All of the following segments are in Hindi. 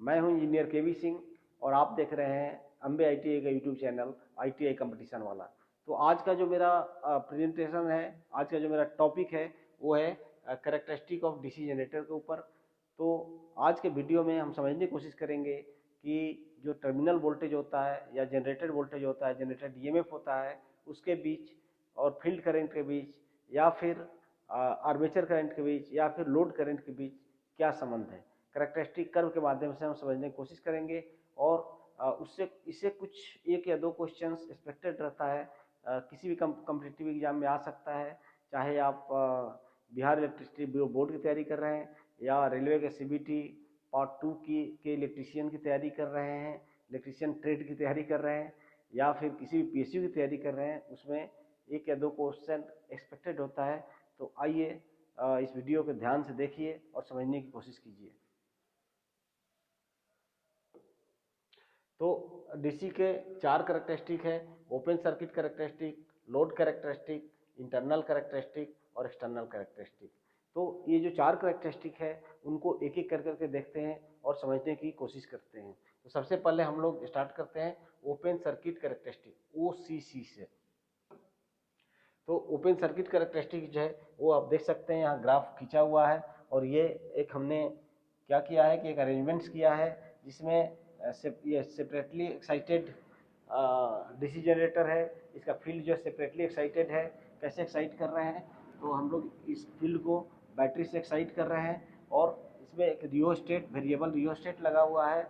मैं हूं इंजीनियर केवी सिंह और आप देख रहे हैं अम्बे आईटीआई का यूट्यूब चैनल आईटीआई कंपटीशन वाला। तो आज का जो मेरा प्रेजेंटेशन है, आज का जो मेरा टॉपिक है वो है कैरेक्टरिस्टिक ऑफ डीसी जनरेटर के ऊपर। तो आज के वीडियो में हम समझने की कोशिश करेंगे कि जो टर्मिनल वोल्टेज होता है या जनरेटेड वोल्टेज होता है, जनरेटेड ईएमएफ होता है, उसके बीच और फील्ड करंट के बीच या फिर आर्मेचर करंट के बीच या फिर लोड करंट के बीच क्या संबंध है। कैरेक्टरिस्टिक कर्व के माध्यम से हम समझने की कोशिश करेंगे और उससे इससे कुछ एक या दो क्वेश्चंस एक्सपेक्टेड रहता है। किसी भी कम्पिटिटिव एग्जाम में आ सकता है, चाहे आप बिहार इलेक्ट्रिसिटी बोर्ड की तैयारी कर रहे हैं या रेलवे के सीबीटी पार्ट 2 की के इलेक्ट्रीशियन की तैयारी कर रहे हैं, इलेक्ट्रीशियन ट्रेड की तैयारी कर रहे हैं या फिर किसी भी पीएसयू की तैयारी कर रहे हैं, उसमें एक या दो क्वेश्चन एक्सपेक्टेड होता है। तो आइए इस वीडियो को ध्यान से देखिए और समझने की कोशिश कीजिए। तो डीसी के चार कैरेक्टरिस्टिक है: open circuit characteristic, load characteristic, internal characteristic और एक्सटर्नल कैरेक्टरिस्टिक। तो ये जो चार कैरेक्टरिस्टिक है उनको एक एक कर करके देखते हैं और समझने की कोशिश करते हैं। तो सबसे पहले हम लोग स्टार्ट करते हैं ओपन सर्किट कैरेक्टरिस्टिक ओसीसी से। तो ओपन सर्किट कैरेक्टरिस्टिक जो है वो आप देख सकते हैं, यहाँ ग्राफ खींचा हुआ है और ये एक हमने क्या किया है कि एक अरेंजमेंट्स किया है जिसमें ये सेपरेटली एक्साइटेड डीसी जनरेटर है। इसका फील्ड जो सेपरेटली एक्साइटेड है। कैसे एक्साइट कर रहे हैं, तो हम लोग इस फील्ड को बैटरी से एक्साइट कर रहे हैं और इसमें एक रियोस्टेट, वेरिएबल रियोस्टेट लगा हुआ है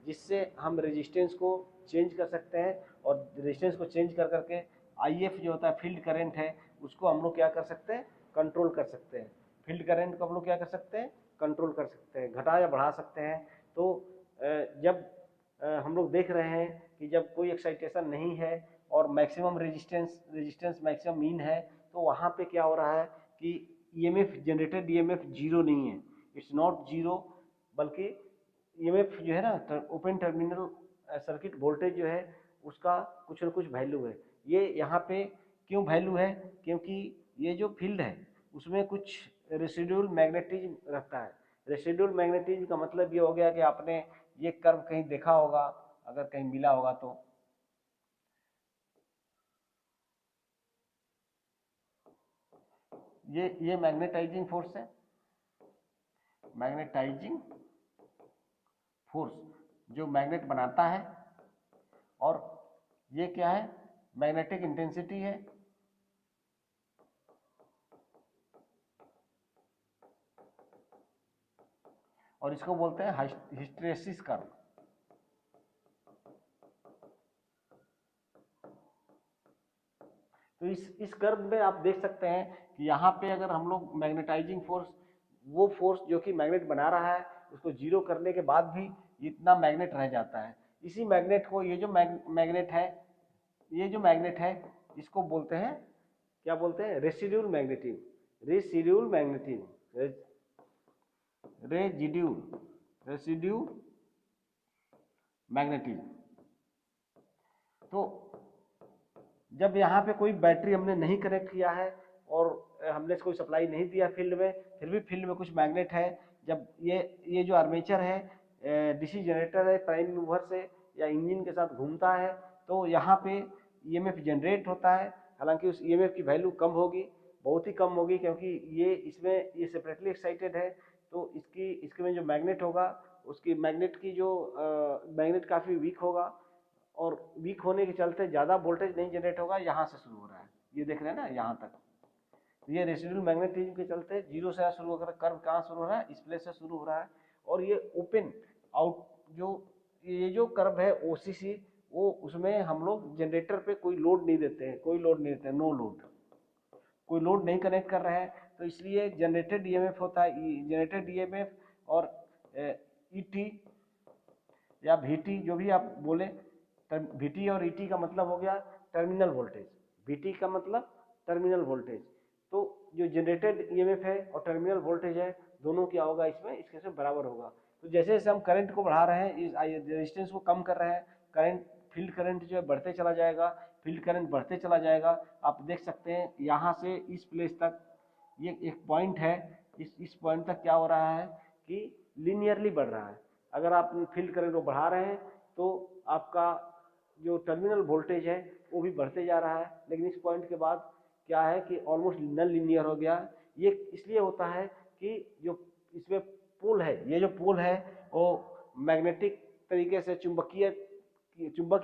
जिससे हम रेजिस्टेंस को चेंज कर सकते हैं और रेजिस्टेंस को चेंज कर करके आईएफ जो होता है फील्ड करंट है उसको हम लोग क्या कर सकते हैं, कंट्रोल कर सकते हैं। फील्ड करंट को हम लोग क्या कर सकते हैं, कंट्रोल कर सकते हैं, घटा या बढ़ा सकते हैं। तो जब हम लोग देख रहे हैं कि जब कोई एक्साइटेशन नहीं है और मैक्सिमम रेजिस्टेंस मैक्सिमम मीन है, तो वहाँ पे क्या हो रहा है कि ईएमएफ, जनरेटेड ईएमएफ जीरो नहीं है, इट्स नॉट जीरो, बल्कि ईएमएफ जो है ना, ओपन टर्मिनल सर्किट वोल्टेज जो है उसका कुछ न कुछ वैल्यू है। ये यहाँ पे क्यों वैल्यू है, क्योंकि ये जो फील्ड है उसमें कुछ रेसिडुअल मैग्नेटिज्म रहता है। रेसिडुअल मैग्नेटिज्म का मतलब ये हो गया कि आपने ये कर्व कहीं देखा होगा, अगर कहीं मिला होगा तो ये मैग्नेटाइजिंग फोर्स है, मैग्नेटाइजिंग फोर्स जो मैग्नेट बनाता है। और ये क्या है, मैग्नेटिक इंटेंसिटी है। और इसको बोलते हैं हिस्टेरेसिस कर्व। तो इस कर्व में आप देख सकते हैं कि यहाँ पे अगर हम लोग मैग्नेटाइजिंग फोर्स, वो फोर्स जो कि मैग्नेट बना रहा है, उसको जीरो करने के बाद भी इतना मैग्नेट रह जाता है। इसी मैग्नेट को, ये जो मैग्नेट है, ये जो मैग्नेट है इसको बोलते हैं, क्या बोलते हैं, residual magnetism. Residual magnetism, residual magnetism. तो जब यहाँ पे कोई बैटरी हमने नहीं कनेक्ट किया है और हमने कोई सप्लाई नहीं दिया फील्ड में, फिर भी फील्ड में कुछ मैग्नेट है, जब ये जो आर्मेचर है, डीसी जनरेटर है, प्राइम मूवर से या इंजन के साथ घूमता है, तो यहाँ पे ईएमएफ जनरेट होता है। हालांकि उस ईएमएफ की वैल्यू कम होगी, बहुत ही कम होगी, क्योंकि ये सेपरेटली एक्साइटेड है। तो इसके में जो मैग्नेट होगा, उसकी मैग्नेट की जो मैग्नेट काफ़ी वीक होगा और वीक होने के चलते ज़्यादा वोल्टेज नहीं जनरेट होगा। यहाँ से शुरू हो रहा है, ये देख रहे हैं ना यहाँ तक। तो ये रेसिडुअल मैग्नेटिज्म के चलते जीरो से शुरू होकर कर्व कहाँ शुरू हो रहा है, इस प्लेस से शुरू हो रहा है। और ये ओपन आउट ये जो कर्व है ओसीसी, वो उसमें हम लोग जनरेटर पे कोई लोड नहीं देते हैं, नो लोड, कोई लोड नहीं कनेक्ट कर रहे हैं। तो इसलिए जनरेटेड ईएमएफ होता है, जनरेटेड ईएमएफ और ईटी या वीटी, जो भी आप बोले, वीटी और ईटी का मतलब हो गया टर्मिनल वोल्टेज। वीटी का मतलब टर्मिनल वोल्टेज। तो जो जनरेटेड ईएमएफ है और टर्मिनल वोल्टेज है, दोनों क्या होगा इसमें, इसके से बराबर होगा। तो जैसे जैसे हम करंट को बढ़ा रहे हैं, इस रेजिस्टेंस को कम कर रहे हैं, करंट, फील्ड करंट जो है बढ़ते चला जाएगा, फील्ड करंट बढ़ते चला जाएगा। आप देख सकते हैं यहाँ से इस प्लेस तक ये एक पॉइंट है, इस पॉइंट तक क्या हो रहा है कि लीनियरली बढ़ रहा है। अगर आप फील्ड करंट को बढ़ा रहे हैं तो आपका जो टर्मिनल वोल्टेज है वो भी बढ़ते जा रहा है, लेकिन इस पॉइंट के बाद क्या है कि ऑलमोस्ट नॉन लीनियर हो गया। ये इसलिए होता है कि जो इसमें पोल है, ये जो पोल है वो मैग्नेटिक तरीके से चुंबक की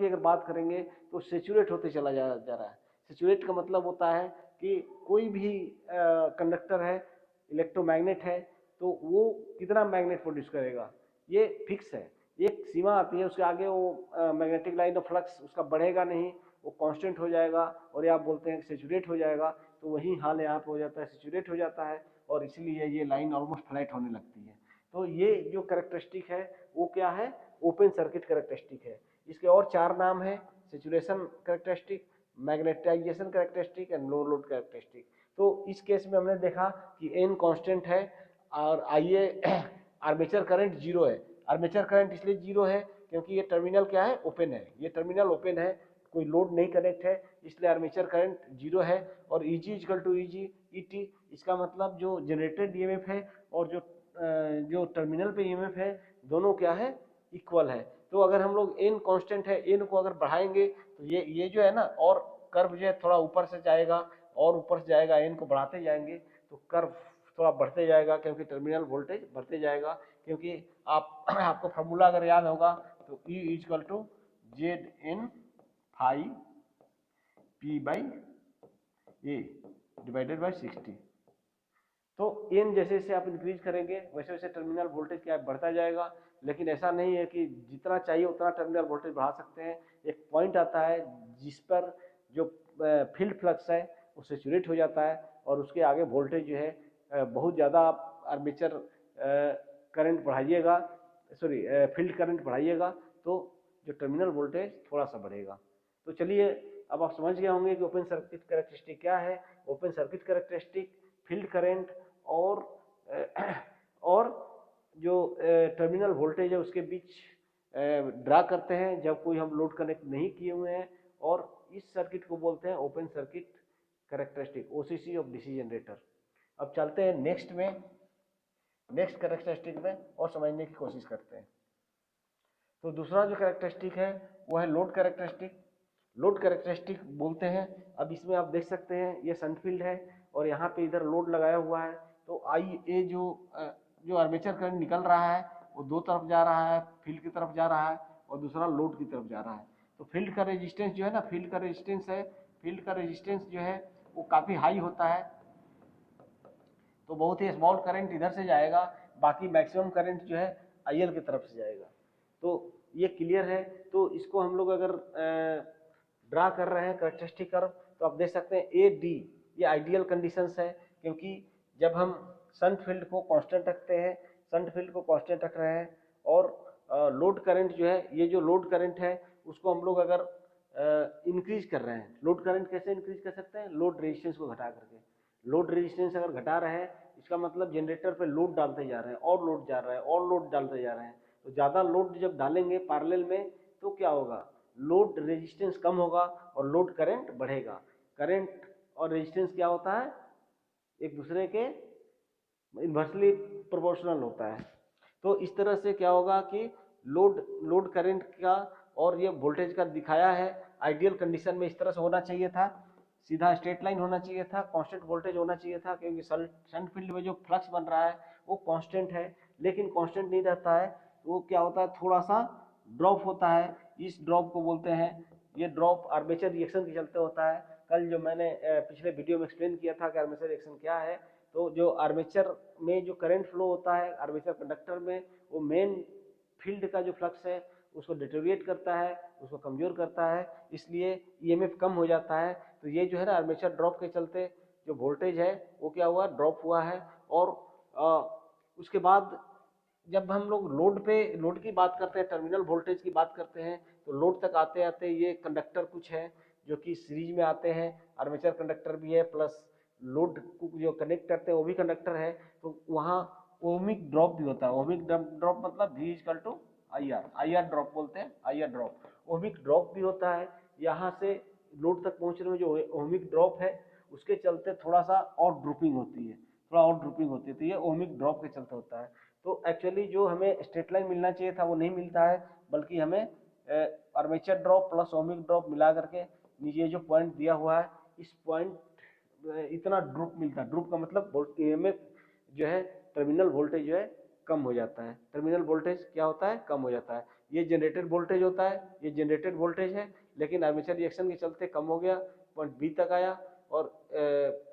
अगर बात करेंगे तो सेचुरेट होते चला जा रहा है। सेचुरेट का मतलब होता है कि कोई भी कंडक्टर है, इलेक्ट्रोमैग्नेट है, तो वो कितना मैग्नेट प्रोड्यूस करेगा ये फिक्स है। एक सीमा आती है, उसके आगे वो मैग्नेटिक लाइन ऑफ फ्लक्स उसका बढ़ेगा नहीं, वो कांस्टेंट हो जाएगा, और ये आप बोलते हैं सेचुरेट हो जाएगा। तो वही हाल यहाँ पे हो जाता है, सेचुरेट हो जाता है, और इसलिए ये लाइन ऑलमोस्ट फ्लैट होने लगती है। तो ये जो कैरेक्टरिस्टिक है वो क्या है, ओपन सर्किट कैरेक्टरिस्टिक है। इसके और 4 नाम है, saturation characteristic, magnetisation characteristic and no load characteristic. तो इस केस में हमने देखा कि एन कांस्टेंट है और आइए आर्मेचर करंट जीरो है। आर्मेचर करंट इसलिए जीरो है क्योंकि ये टर्मिनल क्या है, ओपन है, ये टर्मिनल ओपन है, कोई लोड नहीं कनेक्ट है, इसलिए आर्मेचर करंट जीरो है। और Eg इक्वल टू Eg इसका मतलब जो जनरेटेड ईएमएफ है और जो टर्मिनल पे ईएमएफ है दोनों क्या है, इक्वल है। तो अगर हम लोग एन कांस्टेंट है, एन को अगर बढ़ाएंगे तो ये जो है ना, और कर्व जो है थोड़ा ऊपर से जाएगा और ऊपर से जाएगा, एन को बढ़ाते जाएंगे तो कर्व थोड़ा बढ़ते जाएगा क्योंकि टर्मिनल वोल्टेज बढ़ते जाएगा। क्योंकि आपको फार्मूला अगर याद होगा तो E equal to Z N phi P by A divided by 60। तो एन जैसे जैसे आप इंक्रीज करेंगे वैसे वैसे टर्मिनल वोल्टेज क्या बढ़ता जाएगा, लेकिन ऐसा नहीं है कि जितना चाहिए उतना टर्मिनल वोल्टेज बढ़ा सकते हैं। एक पॉइंट आता है जिस पर जो फील्ड फ्लक्स है वो सेचुरेट हो जाता है और उसके आगे वोल्टेज जो है बहुत ज़्यादा आप आर्मेचर करंट बढ़ाइएगा, सॉरी फील्ड करंट बढ़ाइएगा तो जो टर्मिनल वोल्टेज थोड़ा सा बढ़ेगा। तो चलिए अब आप समझ गए होंगे कि ओपन सर्किट कैरेक्टरिस्टिक क्या है। Open circuit characteristic field current और जो टर्मिनल वोल्टेज है उसके बीच ड्रा करते हैं जब कोई हम लोड कनेक्ट नहीं किए हुए हैं, और इस सर्किट को बोलते हैं open circuit characteristic, OCC of DC generator. अब चलते हैं नेक्स्ट कैरेक्टरिस्टिक में और समझने की कोशिश करते हैं। तो दूसरा जो कैरेक्टरिस्टिक है वो है लोड कैरेक्टरिस्टिक। लोड कैरेक्टरिस्टिक बोलते हैं, अब इसमें आप देख सकते हैं ये सन फील्ड है और यहाँ पे इधर लोड लगाया हुआ है। तो आई ए जो आर्मेचर करंट निकल रहा है वो दो तरफ जा रहा है, फील्ड की तरफ जा रहा है और दूसरा लोड की तरफ जा रहा है। तो फील्ड का रेजिस्टेंस जो है ना, फील्ड का रेजिस्टेंस जो है वो काफ़ी हाई होता है। तो बहुत ही स्मॉल करंट इधर से जाएगा, बाकी मैक्सिमम करंट जो है आईएल की तरफ से जाएगा। तो ये क्लियर है। तो इसको हम लोग अगर ड्रा कर रहे हैं कैरेक्टरिस्टिक कर्व तो आप देख सकते हैं ए डी ये आइडियल कंडीशंस है, क्योंकि जब हम सन फील्ड को कांस्टेंट रखते हैं, सन फील्ड को कांस्टेंट रख रहे हैं और लोड करंट जो है, ये जो लोड करंट है उसको हम लोग अगर इंक्रीज कर रहे हैं, लोड करंट कैसे इंक्रीज कर सकते हैं, लोड रेजिस्टेंस को घटा करके। लोड रेजिस्टेंस अगर घटा रहे हैं इसका मतलब जनरेटर पे लोड डालते जा रहे हैं और लोड जा रहा है और लोड डालते जा रहे हैं। तो ज़्यादा लोड जब डालेंगे पैरेलल में तो क्या होगा, लोड रेजिस्टेंस कम होगा और लोड करंट बढ़ेगा। करंट और रेजिस्टेंस क्या होता है, एक दूसरे के इन्वर्सली प्रोपोर्शनल होता है। तो इस तरह से क्या होगा कि लोड करंट का और ये वोल्टेज का दिखाया है। आइडियल कंडीशन में इस तरह से होना चाहिए था, सीधा स्ट्रेट लाइन होना चाहिए था, कांस्टेंट वोल्टेज होना चाहिए था, क्योंकि शंट फील्ड में जो फ्लक्स बन रहा है वो कांस्टेंट है, लेकिन कांस्टेंट नहीं रहता है। वो क्या होता है, थोड़ा सा ड्रॉप होता है, इस ड्रॉप को बोलते हैं, ये ड्रॉप आर्मेचर रिएक्शन के चलते होता है। कल जो मैंने पिछले वीडियो में एक्सप्लेन किया था कि आर्मेचर रिएक्शन क्या है, तो जो आर्मेचर में जो करंट फ्लो होता है आर्मेचर कंडक्टर में, वो मेन फील्ड का जो फ्लक्स है उसको डिटोरिएट करता है, उसको कमजोर करता है, इसलिए ईएमएफ कम हो जाता है। तो ये जो है ना आर्मेचर ड्रॉप के चलते जो वोल्टेज है वो क्या हुआ, ड्रॉप हुआ है। और उसके बाद जब हम लोग लोड की बात करते हैं, टर्मिनल वोल्टेज की बात करते हैं, तो लोड तक आते आते ये कंडक्टर कुछ है जो कि सीरीज में आते हैं, आर्मेचर कंडक्टर भी है प्लस लोड को जो कनेक्ट करते हैं वो भी कंडक्टर है। तो वहाँ ओमिक ड्रॉप भी होता है। ओमिक ड्रॉप मतलब V equal to I R drop बोलते हैं, I R drop, ohmic drop भी होता है। यहाँ से लोड तक पहुँचने में जो ओमिक ड्रॉप है उसके चलते थोड़ा सा और ड्रूपिंग होती है, तो ये ओमिक ड्रॉप के चलते होता है। तो एक्चुअली जो हमें स्ट्रेट लाइन मिलना चाहिए था वो नहीं मिलता है, बल्कि हमें armature drop plus ohmic drop मिला करके नीचे जो पॉइंट दिया हुआ है इस पॉइंट इतना ड्रूप मिलता है। ड्रूप का मतलब ईएमएफ जो है टर्मिनल वोल्टेज जो है कम हो जाता है। टर्मिनल वोल्टेज क्या होता है, कम हो जाता है। ये जनरेटेड वोल्टेज होता है, ये जनरेटेड वोल्टेज है, लेकिन आर्मेचर रिएक्शन के चलते कम हो गया, पॉइंट बी तक आया, और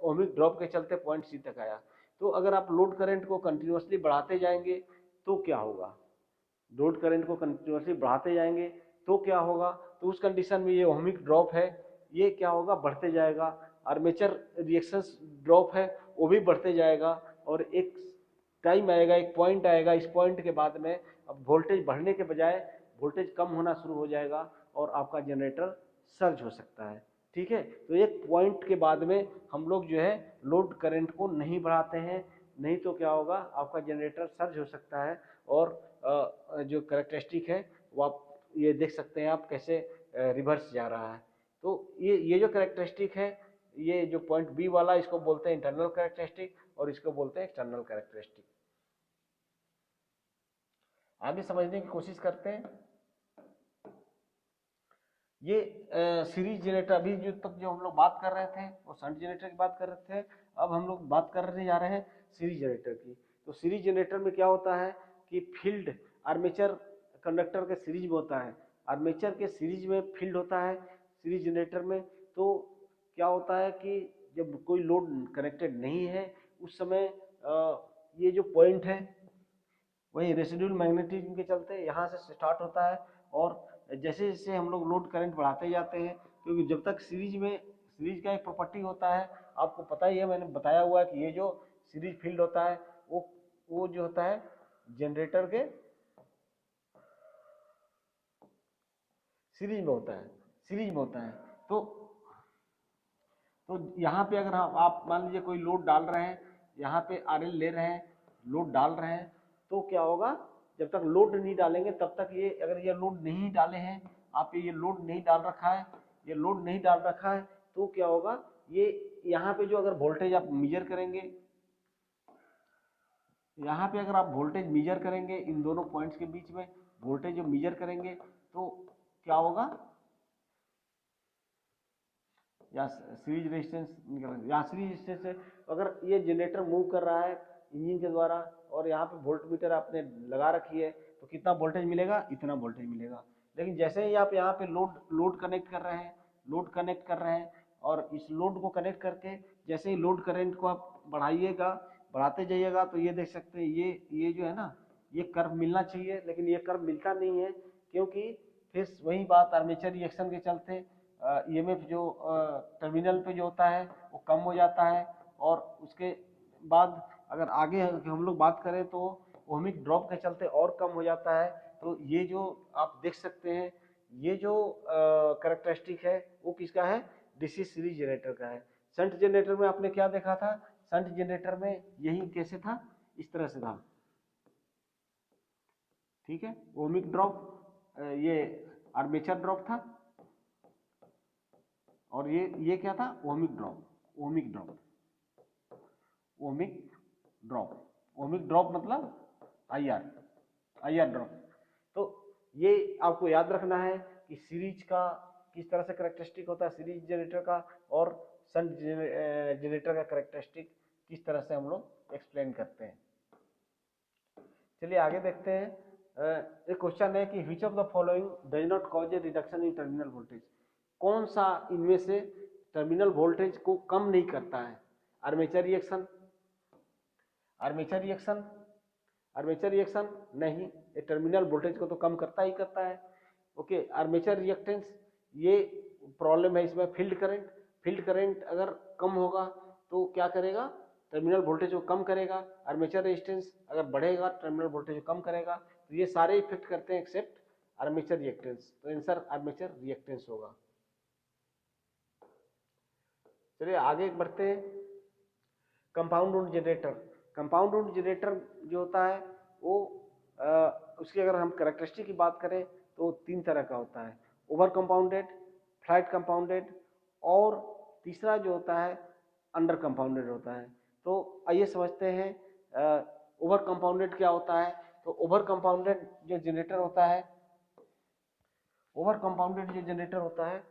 ओमिक ड्रॉप के चलते पॉइंट सी तक आया। तो अगर आप लोड करंट को कंटिन्यूसली बढ़ाते जाएंगे तो क्या होगा, लोड करंट को कंटिन्यूसली बढ़ाते जाएंगे तो क्या होगा, तो उस कंडीशन में ये ओमिक ड्रॉप है ये क्या होगा, बढ़ते जाएगा। आर्मेचर रिएक्शंस ड्रॉप है वो भी बढ़ते जाएगा, और एक टाइम आएगा, एक पॉइंट आएगा, इस पॉइंट के बाद में अब वोल्टेज बढ़ने के बजाय वोल्टेज कम होना शुरू हो जाएगा और आपका जनरेटर सर्ज हो सकता है। ठीक है, तो एक पॉइंट के बाद में हम लोग जो है लोड करंट को नहीं बढ़ाते हैं, नहीं तो क्या होगा, आपका जनरेटर सर्ज हो सकता है। और जो कैरेक्टरिस्टिक है वो आप ये देख सकते हैं आप कैसे रिवर्स जा रहा है। तो ये जो कैरेक्टरिस्टिक है, ये जो पॉइंट बी वाला, इसको बोलते हैं इंटरनल कैरेक्टरिस्टिक और इसको बोलते हैं एक्सटर्नल कैरेक्टरिस्टिक। आगे समझने की कोशिश करते हैं। ये सीरीज जनरेटर, अभी जो तक जो हम लोग बात कर रहे थे वो शंट जनरेटर की बात कर रहे थे, अब हम लोग बात करने जा रहे हैं सीरीज जनरेटर की। तो सीरीज जनरेटर में क्या होता है कि फील्ड आर्मेचर कंडक्टर के सीरीज में होता है, आर्मेचर के सीरीज में फील्ड होता है सीरीज जनरेटर में। तो क्या होता है कि जब कोई लोड कनेक्टेड नहीं है उस समय ये जो पॉइंट है वही रेसिडुअल मैग्नेटिज्म के चलते यहाँ से स्टार्ट होता है, और जैसे जैसे हम लोग लोड करंट बढ़ाते जाते हैं, क्योंकि जब तक सीरीज का एक प्रॉपर्टी होता है, आपको पता ही है, मैंने बताया हुआ है कि ये जो सीरीज फील्ड होता है वो जो होता है जनरेटर के सीरीज में होता है। तो यहाँ पे अगर आप मान लीजिए कोई लोड डाल रहे हैं, यहाँ पे आरएल ले रहे हैं, लोड डाल रहे हैं, तो क्या होगा, जब तक लोड नहीं डालेंगे तब तक ये, अगर ये लोड नहीं डाले हैं आप, ये लोड नहीं डाल रखा है, ये लोड नहीं डाल रखा है, तो क्या होगा, ये यहाँ पे जो अगर वोल्टेज आप मेजर करेंगे, यहाँ पे अगर आप वोल्टेज मेजर करेंगे इन दोनों पॉइंट्स के बीच में वोल्टेज जो मेजर करेंगे, तो क्या होगा, या सीरीज रेजिस्टेंस यहाँ सीरीज रेजिस्टेंस है। अगर ये जनरेटर मूव कर रहा है इंजन के द्वारा और यहाँ पे वोल्ट मीटर आपने लगा रखी है, तो कितना वोल्टेज मिलेगा, इतना वोल्टेज मिलेगा। लेकिन जैसे ही आप यहाँ पे लोड कनेक्ट कर रहे हैं और इस लोड को कनेक्ट करके जैसे ही लोड करंट को आप बढ़ाते जाइएगा, तो ये देख सकते हैं ये जो है ना, ये कर्व मिलना चाहिए, लेकिन ये कर्व मिलता नहीं है, क्योंकि फिर वही बात, आर्मेचर रिएक्शन के चलते ईएमएफ जो टर्मिनल पे जो होता है वो कम हो जाता है। और उसके बाद अगर आगे हम लोग बात करें तो ओमिक ड्रॉप के चलते और कम हो जाता है। तो ये जो आप देख सकते हैं, ये जो कैरेक्टरिस्टिक है वो किसका है, डीसी सीरीज जनरेटर का है। शंट जनरेटर में आपने क्या देखा था, शंट जनरेटर में यही कैसे था, इस तरह से था, ठीक है। ओमिक ड्रॉप, ये आर्मेचर ड्रॉप था, और ये क्या था, ओमिक ड्रॉप मतलब आईआर ड्रॉप। तो ये आपको याद रखना है कि सीरीज का किस तरह से कैरेक्टरिस्टिक होता है, सीरीज जनरेटर का, और शंट जनरेटर का कैरेक्टरिस्टिक किस तरह से हम लोग एक्सप्लेन करते हैं। चलिए आगे देखते हैं। एक क्वेश्चन है कि which of the following does not cause A reduction in terminal voltage, कौन सा इनमें से टर्मिनल वोल्टेज को कम नहीं करता है। आर्मेचर रिएक्शन नहीं, ये टर्मिनल वोल्टेज को तो कम करता ही करता है। ओके, आर्मेचर रिएक्टेंस, ये प्रॉब्लम है इसमें। फील्ड करंट अगर कम होगा तो क्या करेगा, टर्मिनल वोल्टेज को कम करेगा। आर्मेचर रेजिस्टेंस अगर बढ़ेगा टर्मिनल वोल्टेज को कम करेगा। तो ये सारे इफेक्ट करते हैं एक्सेप्ट आर्मेचर रिएक्टेंस। तो आंसर आर्मेचर रिएक्टेंस होगा। चलिए आगे बढ़ते हैं। कंपाउंड वुंड जनरेटर जो होता है वो उसकी अगर हम कैरेक्टरिस्टिक की बात करें तो 3 तरह का होता है, ओवर कंपाउंडेड, फ्लैट कंपाउंडेड, और तीसरा जो होता है अंडर कंपाउंडेड होता है। तो आइए समझते हैं ओवर कंपाउंडेड क्या होता है? तो ओवर कंपाउंडेड जो जनरेटर होता है, ओवर कंपाउंडेड जो जनरेटर होता है,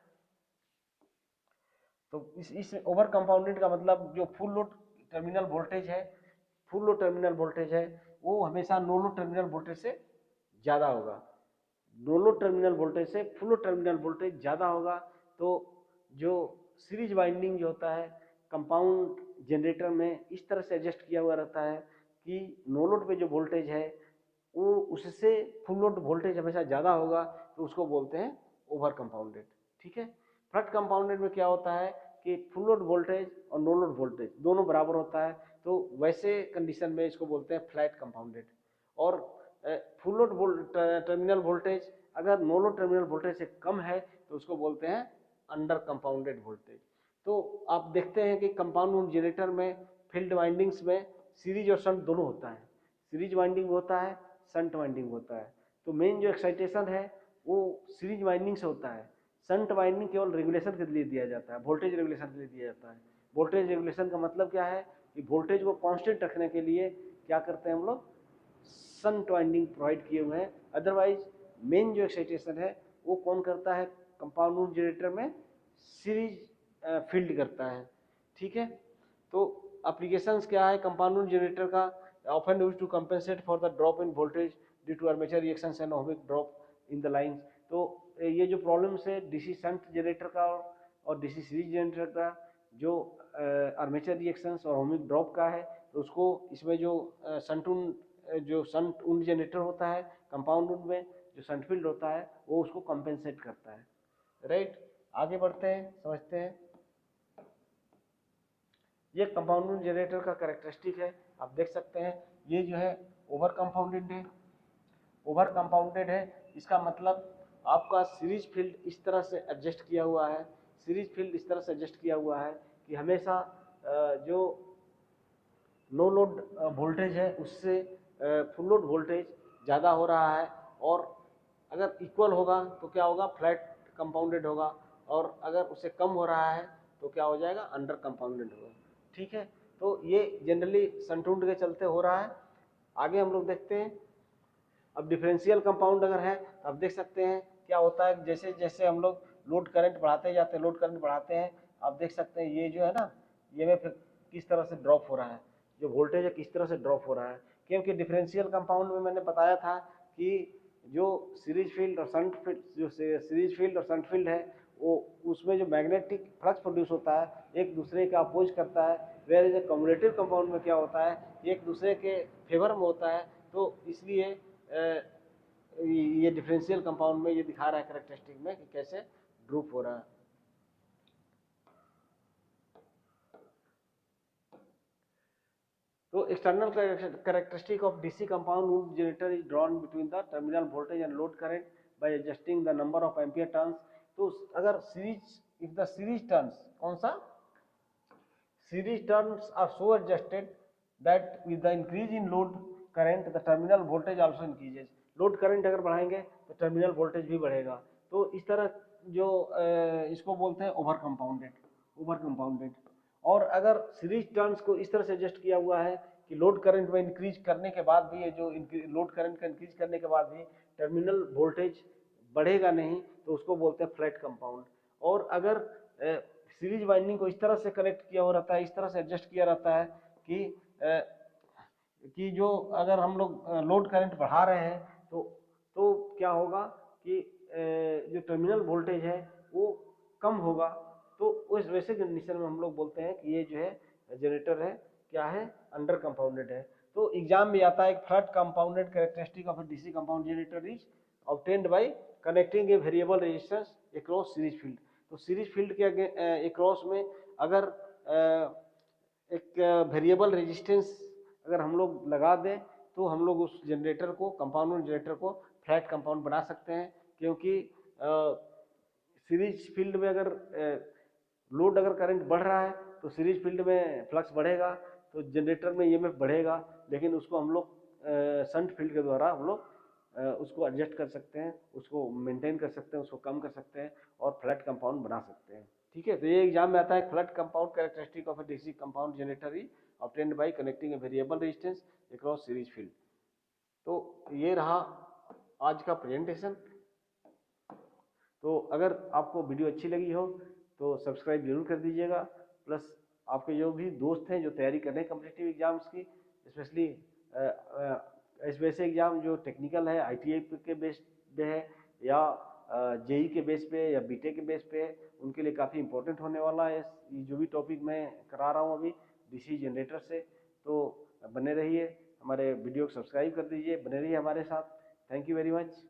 तो इस ओवर कंपाउंडेड का मतलब जो फुल लोड टर्मिनल वोल्टेज है, फुल लोड टर्मिनल वोल्टेज है, वो हमेशा नो लोड टर्मिनल वोल्टेज से ज़्यादा होगा। नो लोड टर्मिनल वोल्टेज से फुल लोड टर्मिनल वोल्टेज ज़्यादा होगा। तो जो सीरीज वाइंडिंग जो होता है कंपाउंड जनरेटर में इस तरह से एडजस्ट किया हुआ रहता है कि नो लोड पे जो वोल्टेज है वो उससे फुल लोड वोल्टेज हमेशा ज़्यादा होगा, तो उसको बोलते हैं ओवर कंपाउंडेड। ठीक है। फ्लैट कंपाउंडेड में क्या होता है कि फुल लोड वोल्टेज और नो लोड वोल्टेज दोनों बराबर होता है, तो वैसे कंडीशन में इसको बोलते हैं फ्लैट कंपाउंडेड। और फुल लोड टर्मिनल वोल्टेज अगर नो लोड टर्मिनल वोल्टेज से कम है तो उसको बोलते हैं अंडर कंपाउंडेड वोल्टेज। तो आप देखते हैं कि कंपाउंड जनरेटर में फील्ड वाइंडिंग्स में सीरीज और शंट दोनों होता है। सीरीज वाइंडिंग होता है, शंट वाइंडिंग होता है। तो मेन जो एक्साइटेशन है वो सीरीज वाइंडिंग से होता है। शंट वाइंडिंग केवल रेगुलेशन के लिए दिया जाता है, वोल्टेज रेगुलेशन के लिए दिया जाता है। वोल्टेज रेगुलेशन का मतलब क्या है कि वोल्टेज को कांस्टेंट रखने के लिए क्या करते हैं हम लोग, शंट वाइंडिंग प्रोवाइड किए हुए हैं। अदरवाइज मेन जो एक्साइटेशन है वो कौन करता है कंपाउंड जनरेटर में, सीरीज फील्ड करता है। ठीक है। तो एप्लीकेशंस क्या है कंपाउंड जनरेटर का, often used to compensate for the drop in voltage due to armature reactions and ohmic drop in the lines. तो ये जो प्रॉब्लम्स है डीसी शंट जनरेटर का और डीसी सीरीज जनरेटर का, जो आर्मेचर रिएक्शंस और ओहमिक ड्रॉप का है, तो उसको इसमें जो शंट उंड जनरेटर होता है कंपाउंड उंड में जो शंट फील्ड होता है वो उसको कंपेंसेट करता है। राइट। आगे बढ़ते हैं, समझते हैं। ये कंपाउंड जनरेटर का कैरेक्टरिस्टिक है। आप देख सकते हैं ये जो है ओवर कंपाउंडेड है। ओवर कंपाउंडेड है इसका मतलब आपका सीरीज फील्ड इस तरह से एडजस्ट किया हुआ है, सीरीज फील्ड इस तरह से एडजस्ट किया हुआ है कि हमेशा जो नो लोड वोल्टेज है उससे फुल लोड वोल्टेज ज़्यादा हो रहा है। और अगर इक्वल होगा तो क्या होगा, फ्लैट कंपाउंडेड होगा। और अगर उससे कम हो रहा है तो क्या हो जाएगा, अंडर कंपाउंडेड होगा। ठीक है। तो ये जनरली संटूंड के चलते हो रहा है। आगे हम लोग देखते हैं। अब डिफरेंशियल कंपाउंड अगर है, अब देख सकते हैं क्या होता है, जैसे जैसे हम लोग लोड करंट बढ़ाते जाते हैं, लोड करंट बढ़ाते हैं, आप देख सकते हैं ये जो है ना, ये में फिर किस तरह से ड्रॉप हो रहा है, जो वोल्टेज है किस तरह से ड्रॉप हो रहा है। क्योंकि डिफरेंशियल कंपाउंड में मैंने बताया था कि जो सीरीज फील्ड और शंट फील्ड, जो सीरीज फील्ड और शंट फील्ड है वो उसमें जो मैग्नेटिक फ्लक्स प्रोड्यूस होता है एक दूसरे का अपोज करता है। वेयर इज कम्युलेटिव कंपाउंड में क्या होता है, एक दूसरे के फेवर में होता है। तो इसलिए ये डिफरेंशियल कंपाउंड में ये दिखा रहा है कैरेक्टरिस्टिक में कि कैसे ड्रूप हो रहा है। तो external characteristic of DC compound generator is drawn between the terminal voltage and load current by adjusting the number of ampere turns. तो अगर series, if the series turns, कौन सा, series turns are so adjusted that with the increase in load current the terminal voltage also increases. Load current अगर बढ़ाएंगे तो टर्मिनल वोल्टेज भी बढ़ेगा। तो इस तरह जो इसको बोलते हैं ओवर कंपाउंडेड, ओवर कंपाउंडेड। और अगर सीरीज टर्न्स को इस तरह से एडजस्ट किया हुआ है कि लोड करंट में इंक्रीज करने के बाद भी, ये जो लोड करंट का इंक्रीज करने के बाद भी टर्मिनल वोल्टेज बढ़ेगा नहीं, तो उसको बोलते हैं फ्लैट कंपाउंड। और अगर सीरीज वाइंडिंग को इस तरह से कनेक्ट किया हुआ रहता है, इस तरह से एडजस्ट किया रहता है कि जो अगर हम लोग लोड करंट बढ़ा रहे हैं तो क्या होगा कि जो टर्मिनल वोल्टेज है वो कम होगा। तो उस वैसे कंडीशन में हम लोग बोलते हैं कि ये जो है जनरेटर है क्या है, अंडर कंपाउंडेड है। तो एग्जाम में आता है, flat compounded characteristic of A DC compound generator is obtained by connecting a variable resistance across series field. तो सीरीज फील्ड के अक्रॉस में अगर एक वेरिएबल रेजिस्टेंस अगर हम लोग लगा दें तो हम लोग उस जनरेटर को, कंपाउंड जनरेटर को फ्लैट कंपाउंड बना सकते हैं। क्योंकि सीरीज फील्ड में अगर लोड अगर करंट बढ़ रहा है तो सीरीज फील्ड में फ्लक्स बढ़ेगा, तो जनरेटर में ईएमएफ बढ़ेगा। लेकिन उसको हम लोग शंट फील्ड के द्वारा हम लोग उसको एडजस्ट कर सकते हैं, उसको मेंटेन कर सकते हैं, उसको कम कर सकते हैं और फ्लैट कंपाउंड बना सकते हैं। ठीक है। तो ये एग्जाम में आता है, flat compound characteristic of A DC compound generator is obtained by connecting a variable resistance across series field। तो ये रहा आज का प्रेजेंटेशन। तो अगर आपको वीडियो अच्छी लगी हो तो सब्सक्राइब जरूर कर दीजिएगा, प्लस आपके जो भी दोस्त हैं जो तैयारी कर रहे हैं कम्पिटिटिव एग्जाम्स की, स्पेशली वैसे एग्जाम जो टेक्निकल है, ITI के बेस पे है या JEE के बेस पे या BTech के बेस पे है, उनके लिए काफ़ी इंपॉर्टेंट होने वाला है ये जो भी टॉपिक मैं करा रहा हूँ अभी DC जनरेटर से। तो बने रहिए, हमारे वीडियो को सब्सक्राइब कर दीजिए, बने रहिए हमारे साथ। Thank you very much.